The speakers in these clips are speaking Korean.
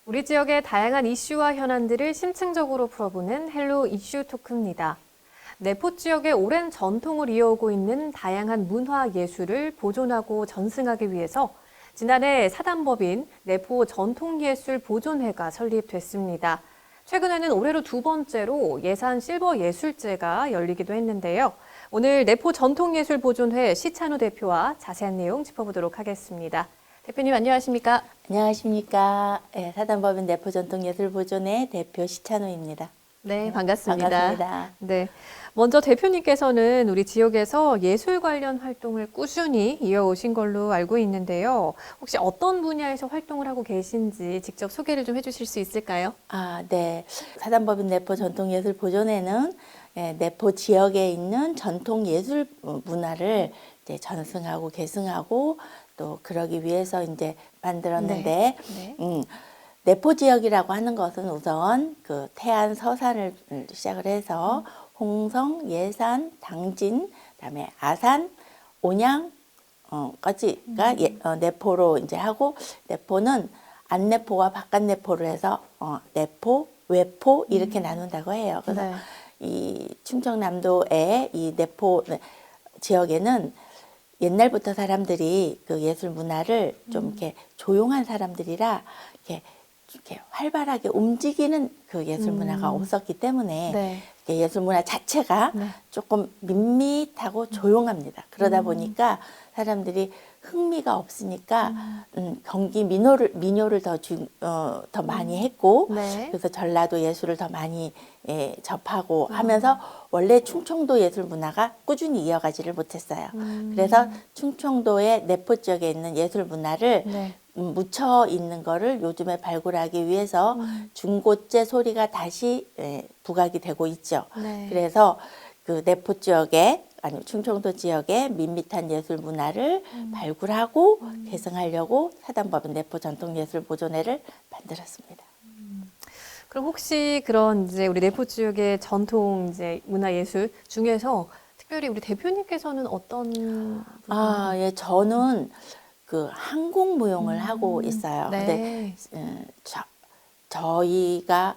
우리 지역의 다양한 이슈와 현안들을 심층적으로 풀어보는 헬로 이슈 토크입니다. 내포 지역의 오랜 전통을 이어오고 있는 다양한 문화 예술을 보존하고 전승하기 위해서 지난해 사단법인 내포 전통예술 보존회가 설립됐습니다. 최근에는 올해로 두 번째로 예산 실버 예술제가 열리기도 했는데요. 오늘 내포 전통예술 보존회 시찬우 대표와 자세한 내용 짚어보도록 하겠습니다. 대표님 안녕하십니까? 안녕하십니까. 네, 사단법인 내포전통예술보존회 대표 시찬우입니다. 네, 반갑습니다. 반갑습니다. 네, 먼저 대표님께서는 우리 지역에서 예술 관련 활동을 꾸준히 이어오신 걸로 알고 있는데요. 혹시 어떤 분야에서 활동을 하고 계신지 직접 소개를 좀 해주실 수 있을까요? 네. 사단법인 내포전통예술보존회는 내포 지역에 있는 전통예술 문화를 이제 전승하고 계승하고 또 그러기 위해서 이제 만들었는데, 네. 내포 지역이라고 하는 것은 우선 그 태안 서산을 시작을 해서 홍성, 예산, 당진, 그다음에 아산, 온양 까지가 내포로 이제 하고, 내포는 안내포와 바깥내포를 해서 내포, 외포 이렇게 나눈다고 해요. 그래서 네. 이 충청남도의 이 내포 지역에는 옛날부터 사람들이 그 예술 문화를 좀 이렇게 조용한 사람들이라 이렇게 활발하게 움직이는 그 예술 문화가 없었기 때문에 네. 예술 문화 자체가 네. 조금 밋밋하고 조용합니다. 그러다 보니까 사람들이 흥미가 없으니까 경기 민요를 더 많이 했고, 네. 그래서 전라도 예술을 더 많이 접하고 하면서 원래 충청도 예술 문화가 꾸준히 이어가지를 못했어요. 그래서 충청도의 내포 지역에 있는 예술 문화를 네. 묻혀 있는 거를 요즘에 발굴하기 위해서 중고제 소리가 다시 부각이 되고 있죠. 네. 그래서 그 내포 지역에 아니 충청도 지역의 밋밋한 예술 문화를 발굴하고 개성하려고 사단법인 내포 전통예술보존회를 만들었습니다. 그럼 혹시 그런 이제 우리 내포 지역의 전통 이제 문화예술 중에서 특별히 우리 대표님께서는 어떤 예, 저는 그 항공무용을 하고 있어요. 네. 근데 저희가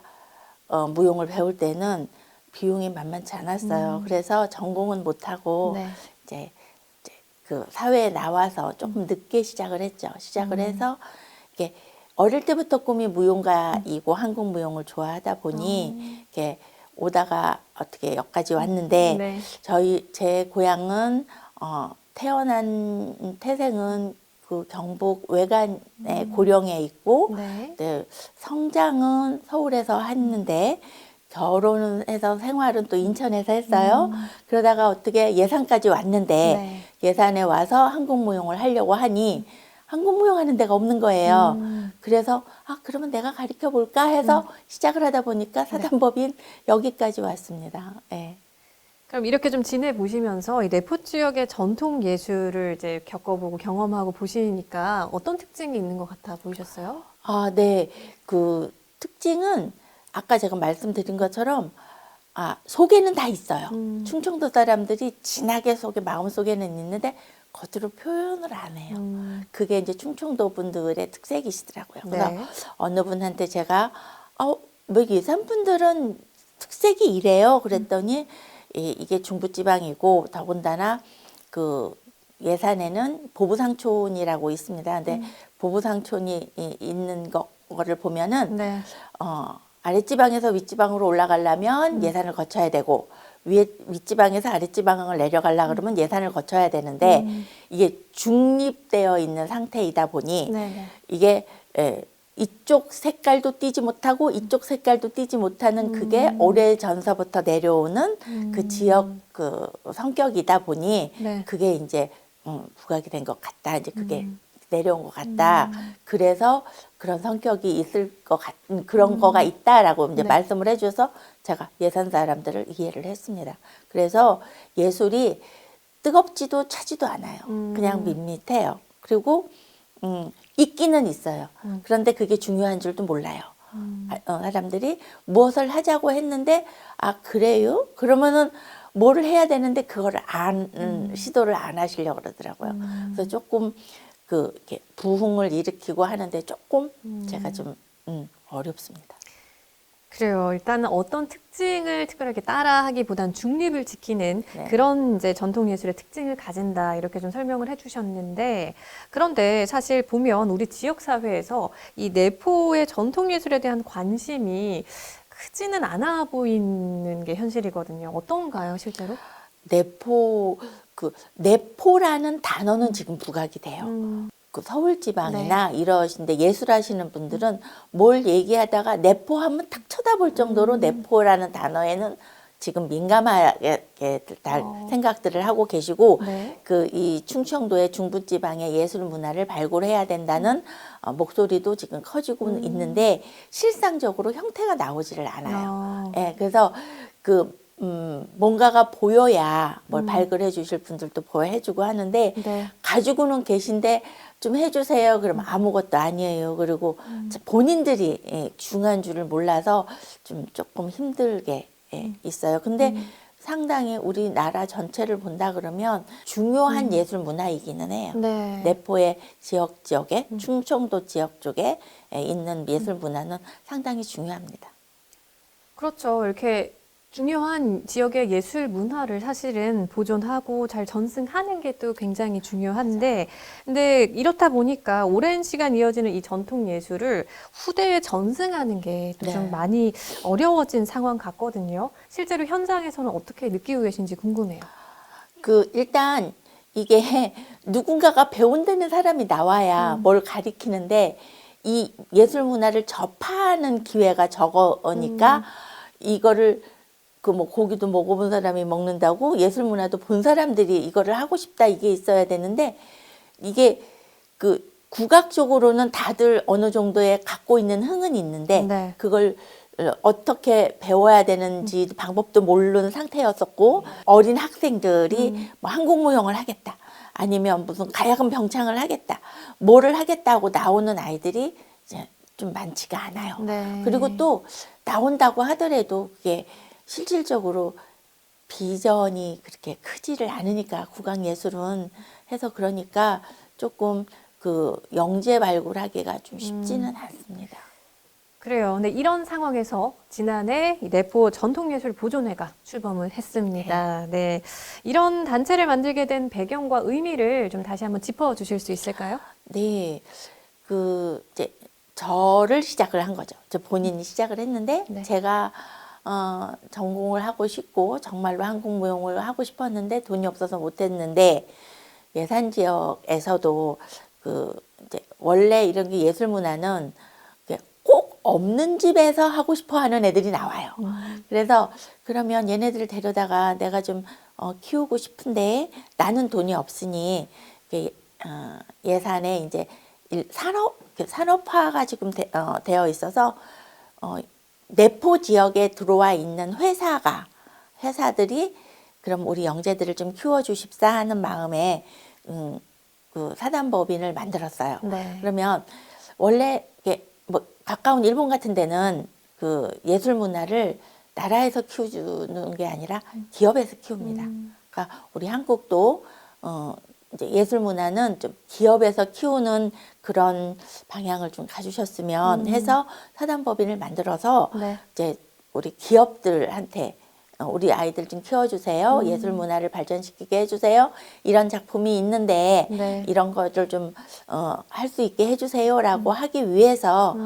무용을 배울 때는 비용이 만만치 않았어요. 그래서 전공은 못하고 네. 이제 그 사회에 나와서 조금 늦게 시작을 했죠. 시작을 해서 이게 어릴 때부터 꿈이 무용가이고 한국 무용을 좋아하다 보니 이렇게 오다가 어떻게 여기까지 왔는데, 네. 제 고향은 태어난 태생은 그 경북 외관의 고령에 있고, 네. 네, 성장은 서울에서 했는데 결혼을 해서 생활은 또 인천에서 했어요. 그러다가 어떻게 예산까지 왔는데 네. 예산에 와서 한국무용을 하려고 하니 한국무용 하는 데가 없는 거예요. 그래서 그러면 내가 가르쳐 볼까 해서 시작을 하다 보니까 사단법인 여기까지 왔습니다. 네. 그럼 이렇게 좀 지내 보시면서 이 내포 지역의 전통 예술을 이제 겪어보고 경험하고 보시니까 어떤 특징이 있는 것 같아 보이셨어요? 네. 그 특징은 아까 제가 말씀드린 것처럼 속에는 다 있어요. 충청도 사람들이 진하게 마음속에는 있는데 겉으로 표현을 안 해요. 그게 이제 충청도 분들의 특색이시더라고요. 그래서 네. 어느 분한테 제가 뭐 예산 분들은 특색이 이래요. 그랬더니 이게 중부지방이고 더군다나 그 예산에는 보부상촌이라고 있습니다. 근데 보부상촌이 있는 거를 보면은 네. 아랫지방에서 윗지방으로 올라가려면 예산을 거쳐야 되고, 윗지방에서 아랫지방을 내려가려 그러면 예산을 거쳐야 되는데, 이게 중립되어 있는 상태이다 보니 네. 이게 이쪽 색깔도 띄지 못하고 이쪽 색깔도 띄지 못하는 그게 오래 전서부터 내려오는 그 지역 그 성격이다 보니 네. 그게 이제 부각이 된 것 같다. 이제 그게 내려온 것 같다. 그래서 그런 성격이 있을 것 같은 그런 거가 있다라고 이제 네. 말씀을 해줘서 제가 예산 사람들을 이해를 했습니다. 그래서 예술이 뜨겁지도 차지도 않아요. 그냥 밋밋해요. 그리고 있기는 있어요. 그런데 그게 중요한 줄도 몰라요. 사람들이 무엇을 하자고 했는데 그래요? 그러면은 뭐를 해야 되는데 그거를 시도를 안 하시려고 그러더라고요. 그래서 조금 이렇게 부흥을 일으키고 하는데 조금 제가 좀 어렵습니다. 그래요. 일단은 어떤 특징을 특별하게 따라하기보단 중립을 지키는 네. 그런 이제 전통 예술의 특징을 가진다 이렇게 좀 설명을 해주셨는데 그런데 사실 보면 우리 지역 사회에서 이 내포의 전통 예술에 대한 관심이 크지는 않아 보이는 게 현실이거든요. 어떤가요, 실제로? 내포라는 단어는 지금 부각이 돼요. 그 서울 지방이나 이러신데 예술하시는 분들은 뭘 얘기하다가 내포하면 탁 쳐다볼 정도로 내포라는 단어에는 지금 민감하게 생각들을 하고 계시고 네. 그 이 충청도의 중부지방의 예술 문화를 발굴해야 된다는 목소리도 지금 커지고 있는데 실상적으로 형태가 나오지를 않아요. 예, 그래서 뭔가가 보여야 뭘 발굴해 주실 분들도 보여주고 하는데 네. 가지고는 계신데 좀 해주세요. 그러면 아무것도 아니에요. 그리고 본인들이 중요한 줄을 몰라서 좀 조금 힘들게 있어요. 근데 상당히 우리나라 전체를 본다 그러면 중요한 예술 문화이기는 해요. 네. 내포의 지역에 충청도 지역 쪽에 있는 예술 문화는 상당히 중요합니다. 그렇죠. 이렇게 중요한 지역의 예술 문화를 사실은 보존하고 잘 전승하는 게 또 굉장히 중요한데, 근데 이렇다 보니까 오랜 시간 이어지는 이 전통 예술을 후대에 전승하는 게 또 좀 네. 많이 어려워진 상황 같거든요. 실제로 현장에서는 어떻게 느끼고 계신지 궁금해요. 일단 이게 누군가가 배운다는 사람이 나와야 뭘 가리키는데 이 예술 문화를 접하는 기회가 적으니까 이거를 뭐 고기도 먹어본 사람이 먹는다고 예술 문화도 본 사람들이 이거를 하고 싶다 이게 있어야 되는데 이게 국악적으로는 다들 어느 정도의 갖고 있는 흥은 있는데 네. 그걸 어떻게 배워야 되는지 방법도 모르는 상태였었고 어린 학생들이 뭐 한국무용을 하겠다 아니면 무슨 가야금 병창을 하겠다 뭐를 하겠다고 나오는 아이들이 이제 좀 많지가 않아요. 네. 그리고 또 나온다고 하더라도 그게 실질적으로 비전이 그렇게 크지를 않으니까 국악예술은 해서 그러니까 조금 영재 발굴하기가 좀 쉽지는 않습니다. 그래요. 근데 이런 상황에서 지난해 이 내포 전통예술보존회가 출범을 했습니다. 네. 이런 단체를 만들게 된 배경과 의미를 좀 다시 한번 짚어주실 수 있을까요? 네, 이제 저를 시작을 한 거죠. 저 본인이 시작을 했는데 네. 제가 전공을 하고 싶고 정말로 한국무용을 하고 싶었는데 돈이 없어서 못했는데 예산 지역에서도 이제 원래 이런 게 예술 문화는 꼭 없는 집에서 하고 싶어 하는 애들이 나와요. 그래서 그러면 얘네들을 데려다가 내가 좀 키우고 싶은데 나는 돈이 없으니 예산에 이제 산업화가 지금 되어 있어서 내포 지역에 들어와 있는 회사들이 그럼 우리 영재들을 좀 키워주십사 하는 마음에 사단법인을 만들었어요. 네. 그러면 원래 뭐 가까운 일본 같은 데는 예술 문화를 나라에서 키워주는 게 아니라 기업에서 키웁니다. 그러니까 우리 한국도 이제 예술 문화는 좀 기업에서 키우는 그런 방향을 좀 가주셨으면 해서 사단법인을 만들어서 네. 이제 우리 기업들한테 우리 아이들 좀 키워주세요. 예술 문화를 발전시키게 해주세요. 이런 작품이 있는데 네. 이런 거를 좀 할 수 있게 해주세요라고 하기 위해서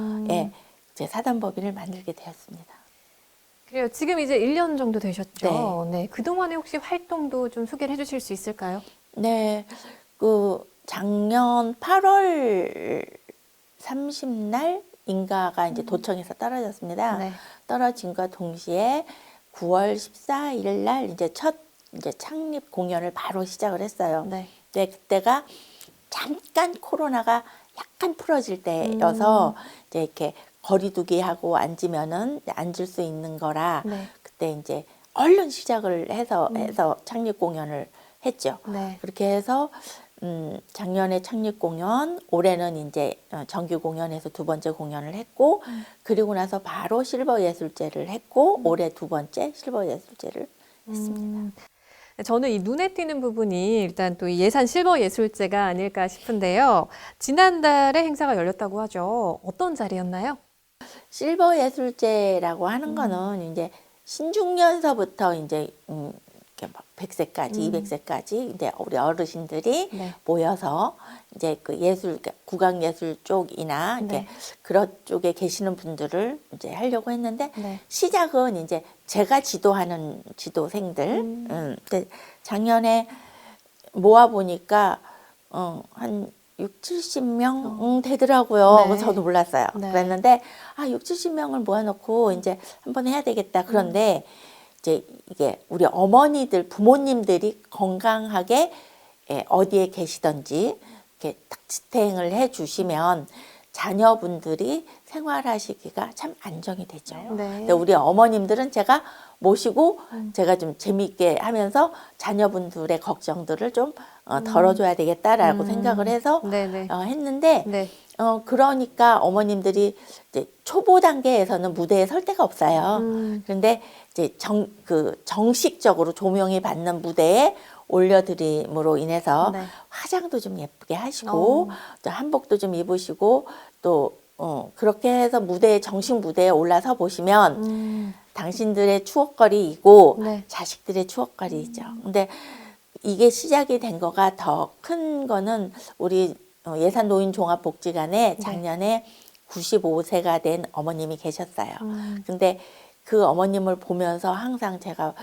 이제 사단법인을 만들게 되었습니다. 그래요. 지금 이제 1년 정도 되셨죠? 네. 그동안에 혹시 활동도 좀 소개를 해주실 수 있을까요? 네, 작년 8월 30날 인가가 이제 도청에서 떨어졌습니다. 네. 떨어진과 동시에 9월 14일 날 이제 첫 창립 공연을 바로 시작을 했어요. 네. 근데 그때가 잠깐 코로나가 약간 풀어질 때여서 이제 이렇게 거리두기 하고 앉으면은 앉을 수 있는 거라 네. 그때 이제 얼른 시작을 해서 창립 공연을 했죠. 네. 그렇게 해서 작년에 창립 공연, 올해는 이제 정규 공연에서 두 번째 공연을 했고 그리고 나서 바로 실버 예술제를 했고 올해 두 번째 실버 예술제를 했습니다. 저는 이 눈에 띄는 부분이 일단 또 이 예산 실버 예술제가 아닐까 싶은데요. 지난달에 행사가 열렸다고 하죠. 어떤 자리였나요? 실버 예술제라고 하는 거는 이제 신중년서부터 이제 이렇게 막 100세까지, 200세까지 이제 우리 어르신들이 네. 모여서 이제 그 예술, 그러니까 국악 예술 쪽이나 이렇게 네. 그런 쪽에 계시는 분들을 이제 하려고 했는데 네. 시작은 이제 제가 지도하는 지도생들. 근데 작년에 모아 보니까 한 6, 70명 되더라고요. 네. 그래서 저도 몰랐어요. 네. 그랬는데 6, 70명을 모아놓고 이제 한번 해야 되겠다. 그런데 이제 이게 우리 어머니들, 부모님들이 건강하게 어디에 계시든지 이렇게 딱 지탱을 해주시면 자녀분들이 생활하시기가 참 안정이 되죠. 네. 근데 우리 어머님들은 제가 모시고 제가 좀 재미있게 하면서 자녀분들의 걱정들을 좀 덜어줘야 되겠다라고 생각을 해서 네네. 했는데 네. 그러니까 어머님들이 이제 초보 단계에서는 무대에 설 데가 없어요. 그런데 이제 정식적으로 조명이 받는 무대에 올려드림으로 인해서 네. 화장도 좀 예쁘게 하시고 또 한복도 좀 입으시고 또 그렇게 해서 정식 무대에 올라서 보시면 당신들의 추억거리이고 네. 자식들의 추억거리이죠. 근데 이게 시작이 된 거가 더 큰 거는 우리 예산노인종합복지관에 작년에 95세가 된 어머님이 계셨어요. 근데 그 어머님을 보면서 항상 제가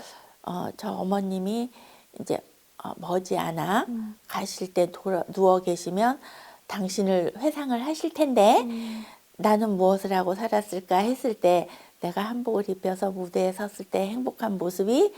저 어머님이 이제 머지않아 가실 때 누워 계시면 당신을 회상을 하실 텐데 나는 무엇을 하고 살았을까 했을 때 내가 한복을 입혀서 무대에 섰을 때 행복한 모습이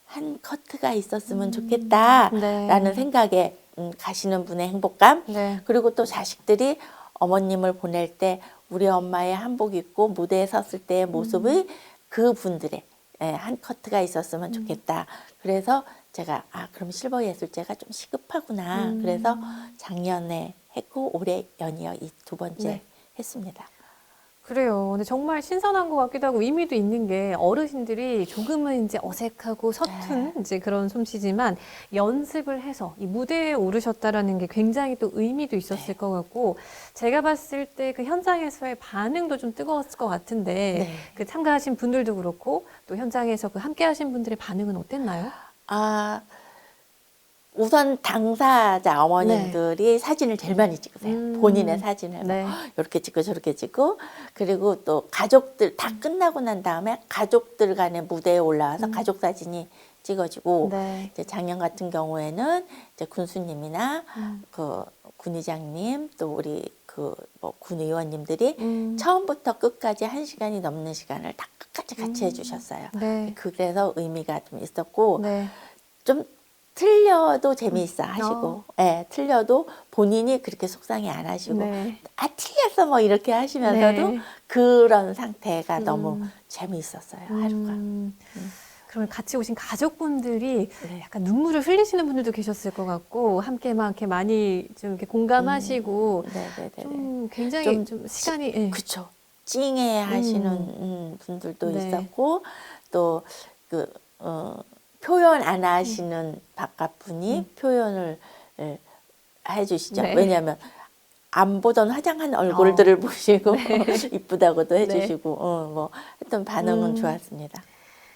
한 커트가 있었으면 좋겠다라는 네. 생각에 가시는 분의 행복감. 네. 그리고 또 자식들이 어머님을 보낼 때 우리 엄마의 한복 입고 무대에 섰을 때의 모습이 그분들의 한 커트가 있었으면 좋겠다. 그래서 제가 그럼 실버 예술제가 좀 시급하구나. 그래서 작년에 했고 올해 연이어 이 두 번째 네. 했습니다. 그래요. 근데 정말 신선한 것 같기도 하고 의미도 있는 게 어르신들이 조금은 이제 어색하고 서툰 이제 그런 솜씨지만 연습을 해서 이 무대에 오르셨다라는 게 굉장히 또 의미도 있었을 것 같고 제가 봤을 때 그 현장에서의 반응도 좀 뜨거웠을 것 같은데 네. 그 참가하신 분들도 그렇고 또 현장에서 그 함께 하신 분들의 반응은 어땠나요? 우선 당사자 어머님들이 사진을 제일 많이 찍으세요. 본인의 사진을 네. 이렇게 찍고 저렇게 찍고 그리고 또 가족들 다 끝나고 난 다음에 가족들 간의 무대에 올라와서 가족 사진이 찍어지고 네. 이제 작년 같은 경우에는 이제 군수님이나 그 군의장님 또 우리 그 뭐 군의원님들이 처음부터 끝까지 1시간이 넘는 시간을 다 끝까지 같이 해주셨어요. 네. 그래서 의미가 좀 있었고 네. 좀 틀려도 재미있어 하시고, 틀려도 본인이 그렇게 속상해 안 하시고, 네. 틀렸어 뭐 이렇게 하시면서도 네. 그런 상태가 너무 재미있었어요, 하루가. 그러면 같이 오신 가족분들이 네. 약간 눈물을 흘리시는 분들도 계셨을 것 같고 함께 막 이렇게 많이 좀 이렇게 공감하시고 네네네. 좀 굉장히 좀 좀 시간이 예. 그쵸. 찡해 하시는 분들도 네. 있었고, 또 표현 안 하시는 바깥 분이 표현을 해주시죠. 네. 왜냐하면 안 보던 화장한 얼굴들을 보시고 이쁘다고도 해주시고 뭐 했던 반응은 좋았습니다.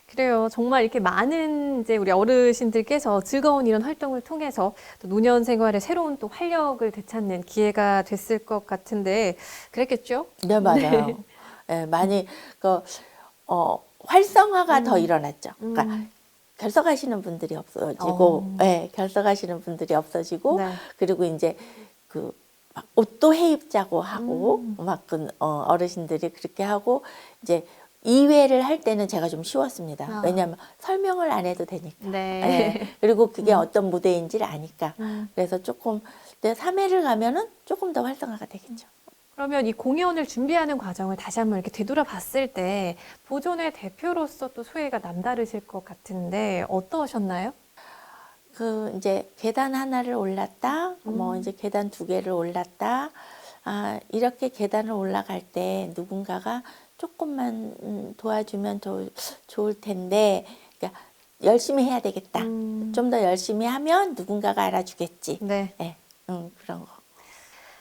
그래요. 정말 이렇게 많은 이제 우리 어르신들께서 즐거운 이런 활동을 통해서 또 노년 생활에 새로운 또 활력을 되찾는 기회가 됐을 것 같은데 그랬겠죠? 네, 맞아요. 많이 활성화가 더 일어났죠. 그러니까 결석하시는 분들이 없어지고, 결석하시는 분들이 없어지고, 네. 그리고 이제 막 옷도 해입자고 하고, 막 어르신들이 그렇게 하고, 이제 2회를 할 때는 제가 좀 쉬웠습니다. 왜냐하면 설명을 안 해도 되니까. 네. 그리고 그게 어떤 무대인지를 아니까. 그래서 조금, 3회를 가면은 조금 더 활성화가 되겠죠. 그러면 이 공연을 준비하는 과정을 다시 한번 이렇게 되돌아봤을 때 보존의 대표로서 또 소회가 남다르실 것 같은데 어떠셨나요? 이제 계단 하나를 올랐다, 뭐 이제 계단 2개를 올랐다, 이렇게 계단을 올라갈 때 누군가가 조금만 도와주면 좋을 텐데, 그러니까 열심히 해야 되겠다. 좀 더 열심히 하면 누군가가 알아주겠지. 네. 그런 거.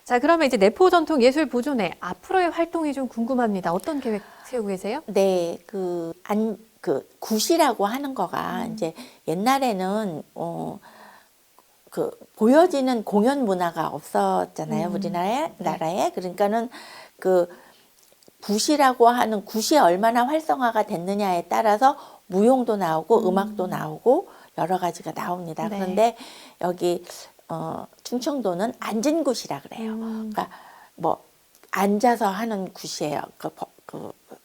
자, 그러면 이제 내포 전통 예술 보존회 앞으로의 활동이 좀 궁금합니다. 어떤 계획 세우고 계세요? 네, 굿이라고 하는 거가 이제 옛날에는 보여지는 공연 문화가 없었잖아요, 우리나라에. 그러니까는 그 굿이라고 하는 굿이 얼마나 활성화가 됐느냐에 따라서 무용도 나오고 음악도 나오고 여러 가지가 나옵니다. 네. 그런데 여기 충청도는 앉은 굿이라 그래요. 그러니까 뭐 앉아서 하는 굿이에요.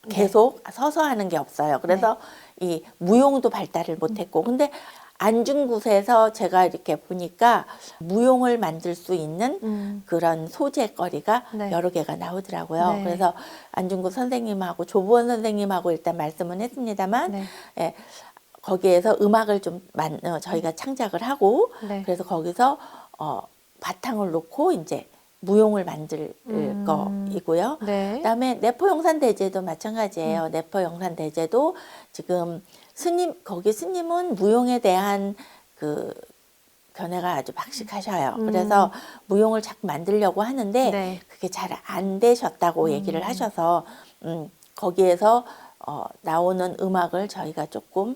계속 서서 하는 게 없어요. 그래서 이 무용도 발달을 못했고, 근데 앉은 곳에서 제가 이렇게 보니까 무용을 만들 수 있는 그런 소재거리가 네. 여러 개가 나오더라고요. 네. 그래서 앉은 곳 선생님하고 조보원 선생님하고 일단 말씀은 했습니다만, 네. 예, 거기에서 음악을 좀 저희가 창작을 하고, 네. 그래서 거기서 바탕을 놓고 이제 무용을 만들 거이고요. 네. 그다음에 내포 영산대제도 마찬가지예요. 내포 영산대제도 지금 거기 스님은 무용에 대한 그 견해가 아주 박식하셔요. 그래서 무용을 자꾸 만들려고 하는데 네. 그게 잘 안 되셨다고 얘기를 하셔서 거기에서 나오는 음악을 저희가 조금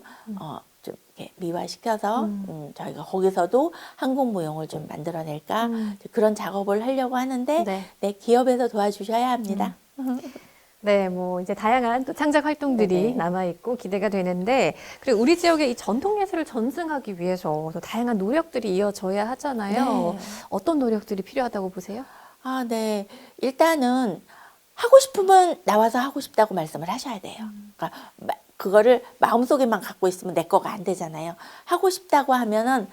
좀 이렇게 미화시켜서 저희가 거기서도 한국 무용을 좀 만들어낼까 그런 작업을 하려고 하는데 네. 기업에서 도와주셔야 합니다. 네, 뭐 이제 다양한 또 창작 활동들이 네네. 남아 있고 기대가 되는데, 그리고 우리 지역의 이 전통 예술을 전승하기 위해서 또 다양한 노력들이 이어져야 하잖아요. 네. 어떤 노력들이 필요하다고 보세요? 아, 네. 일단은 하고 싶으면 나와서 하고 싶다고 말씀을 하셔야 돼요. 그러니까 그거를 마음속에만 갖고 있으면 내 거가 안 되잖아요. 하고 싶다고 하면은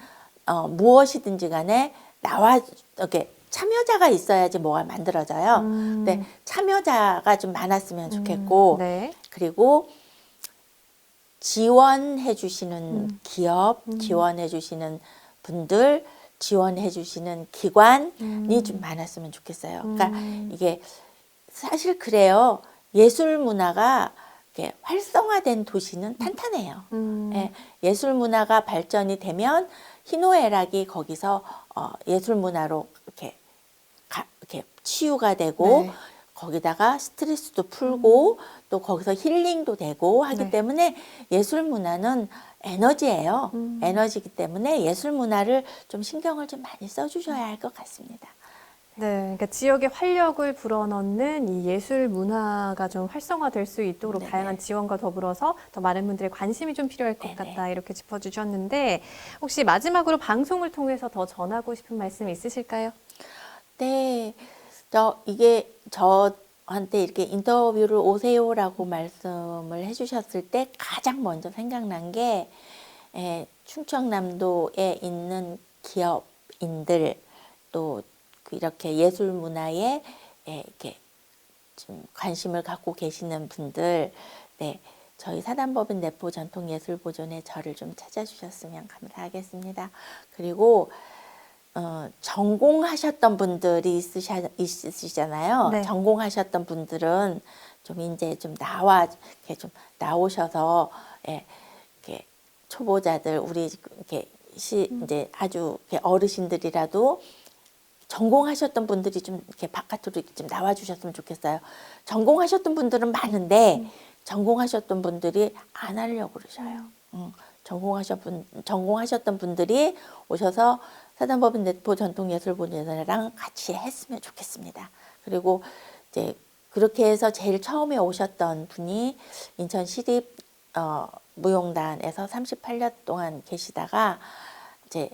무엇이든지 간에 이렇게 참여자가 있어야지 뭐가 만들어져요. 근데 참여자가 좀 많았으면 좋겠고, 네. 그리고 지원해 주시는 기업, 지원해 주시는 분들, 지원해 주시는 기관이 좀 많았으면 좋겠어요. 그러니까 이게 사실 그래요. 예술 문화가 이렇게 활성화된 도시는 탄탄해요. 예, 예술 문화가 발전이 되면 희노애락이 거기서 예술 문화로 이렇게 치유가 되고 네. 거기다가 스트레스도 풀고 또 거기서 힐링도 되고 하기 네. 때문에 예술 문화는 에너지예요. 에너지이기 때문에 예술 문화를 좀 신경을 좀 많이 써주셔야 할 것 같습니다. 네, 그러니까 지역에 활력을 불어넣는 이 예술 문화가 좀 활성화될 수 있도록 네네. 다양한 지원과 더불어서 더 많은 분들의 관심이 좀 필요할 것 네네. 같다, 이렇게 짚어주셨는데, 혹시 마지막으로 방송을 통해서 더 전하고 싶은 말씀 있으실까요? 네, 저한테 이렇게 인터뷰를 오세요라고 말씀을 해주셨을 때 가장 먼저 생각난 게 충청남도에 있는 기업인들 또 이렇게 예술 문화에 이렇게 좀 관심을 갖고 계시는 분들, 네, 저희 사단법인 내포 전통예술보존에 저를 좀 찾아주셨으면 감사하겠습니다. 그리고 전공하셨던 분들이 있으시잖아요. 네. 전공하셨던 분들은 좀 이제 좀 이렇게 좀 나오셔서 이렇게 초보자들 우리 이렇게 이제 아주 이렇게 어르신들이라도 전공하셨던 분들이 좀 이렇게 바깥으로 좀 나와주셨으면 좋겠어요. 전공하셨던 분들은 많은데 전공하셨던 분들이 안 하려고 그러셔요. 전공하셨던 분들이 오셔서 사단법인 내포 전통예술보존회랑 같이 했으면 좋겠습니다. 그리고 이제 그렇게 해서 제일 처음에 오셨던 분이 인천 시립 무용단에서 38년 동안 계시다가 이제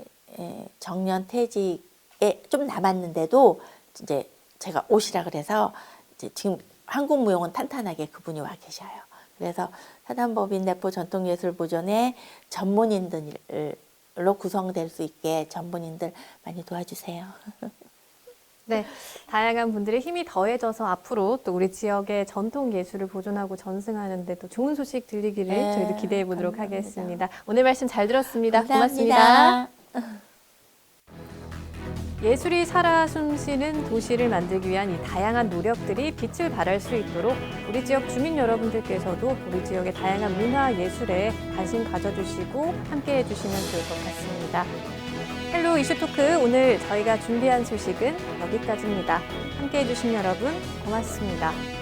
정년 퇴직에 좀 남았는데도 이제 제가 오시라 그래서 이제 지금 한국 무용은 탄탄하게 그분이 와 계셔요. 그래서 사단법인 내포 전통예술보존회 전문인들로 구성될 수 있게 전문인들 많이 도와주세요. 네, 다양한 분들의 힘이 더해져서 앞으로 또 우리 지역의 전통 예술을 보존하고 전승하는데 또 좋은 소식 들리기를 네, 저희도 기대해 보도록 감사합니다. 하겠습니다. 오늘 말씀 잘 들었습니다. 고맙습니다. 감사합니다. 예술이 살아 숨쉬는 도시를 만들기 위한 이 다양한 노력들이 빛을 발할 수 있도록 우리 지역 주민 여러분들께서도 우리 지역의 다양한 문화 예술에 관심 가져주시고 함께해 주시면 좋을 것 같습니다. 헬로 이슈 토크 오늘 저희가 준비한 소식은 여기까지입니다. 함께해 주신 여러분 고맙습니다.